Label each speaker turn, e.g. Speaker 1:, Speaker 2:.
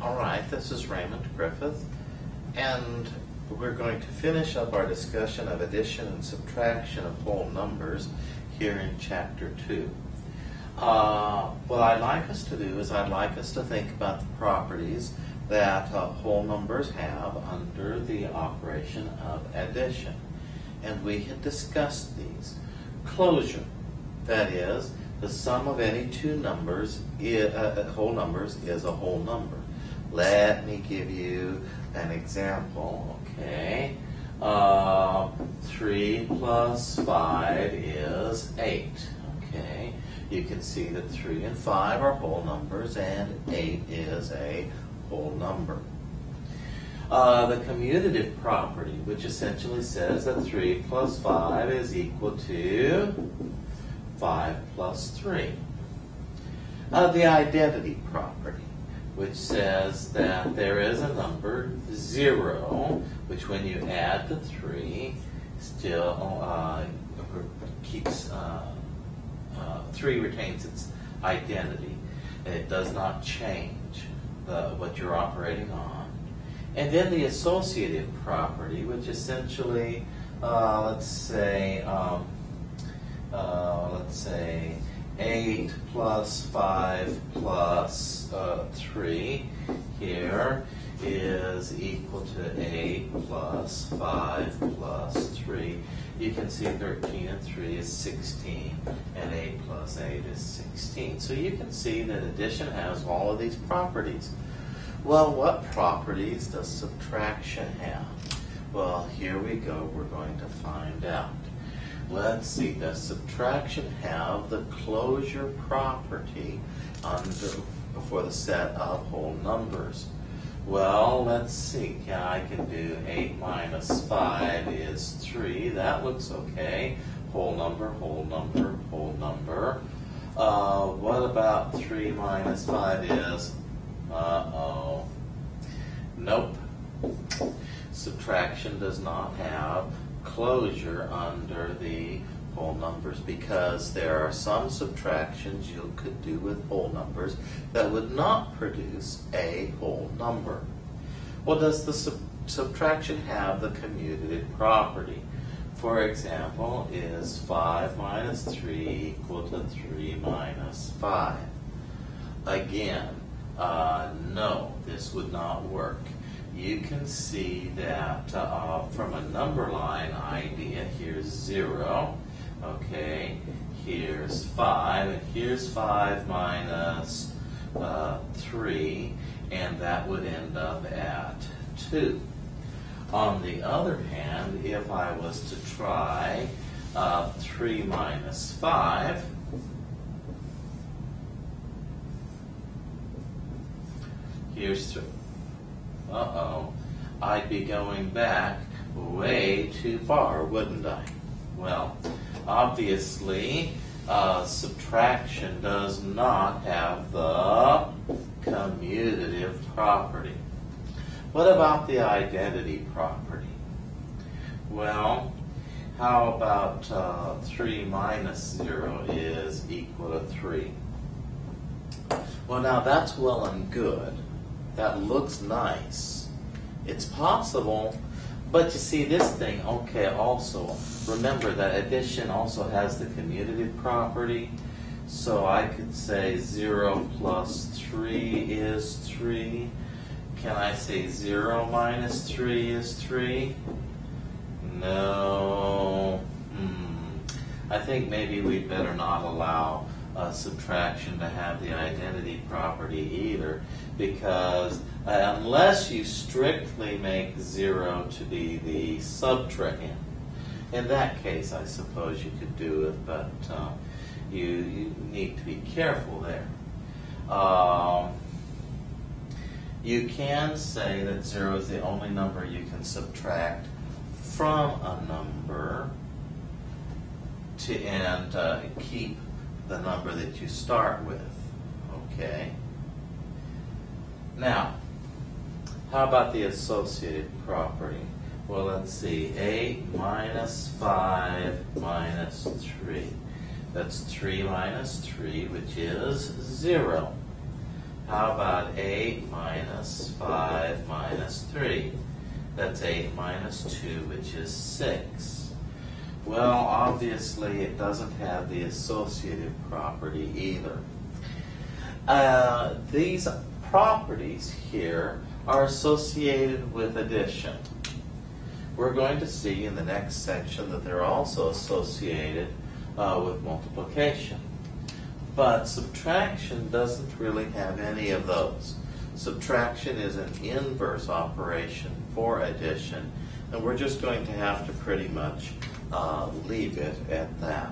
Speaker 1: All right, this is Raymond Griffith, and we're going to finish up our discussion of addition and subtraction of whole numbers here in Chapter 2. What I'd like us to do is I'd like us to think about the properties that whole numbers have under the operation of addition. And we had discussed these. Closure, that is, the sum of any two numbers, whole numbers, is a whole number. Let me give you an example, okay? 3 plus 5 is 8, okay? You can see that 3 and 5 are whole numbers and 8 is a whole number. The commutative property, which essentially says that 3 plus 5 is equal to 5 plus 3. The identity property, which says that there is a number 0, which when you add the 3, still keeps 3 retains its identity. It does not change what you're operating on. And then the associative property, which essentially, let's say 8 plus 5 plus 3 here is equal to 8 plus 5 plus 3. You can see 13 and 3 is 16, and 8 plus 8 is 16. So you can see that addition has all of these properties. Well, what properties does subtraction have? Well, here we go. We're going to find out. Let's see, does subtraction have the closure property for the set of whole numbers? Well, let's see. I can do 8 minus 5 is 3. That looks okay. Whole number, whole number, whole number. What about 3 minus 5 is? Uh-oh. Nope. Subtraction does not have closure under the whole numbers because there are some subtractions you could do with whole numbers that would not produce a whole number. Well, does the subtraction have the commutative property? For example, is 5 minus 3 equal to 3 minus 5? Again, no, this would not work. You can see that from a number line idea, here's 0, okay, here's 5, and here's 5 minus 3, and that would end up at 2. On the other hand, if I was to try 3 minus 5, here's 3. Uh-oh, I'd be going back way too far, wouldn't I? Well, obviously, subtraction does not have the commutative property. What about the identity property? Well, how about 3 minus 0 is equal to 3? Well, now that's well and good. That looks nice. It's possible, but you see this thing, okay, also, remember that addition also has the commutative property, so I could say 0 plus 3 is 3. Can I say 0 minus 3 is 3? No. I think maybe we'd better not allow subtraction to have the identity property either, because unless you strictly make 0 to be the subtrahend, in that case I suppose you could do it, but you need to be careful there. You can say that 0 is the only number you can subtract from a number and keep the number that you start with, okay? Now, how about the associative property? Well, let's see, 8 minus 5 minus 3. That's 3 minus 3, which is 0. How about 8 minus minus 5 minus 3. That's 8 minus 2, which is 6. Well, obviously it doesn't have the associative property either. These properties here are associated with addition. We're going to see in the next section that they're also associated with multiplication. But subtraction doesn't really have any of those. Subtraction is an inverse operation for addition, and we're just going to have to pretty much leave it at that.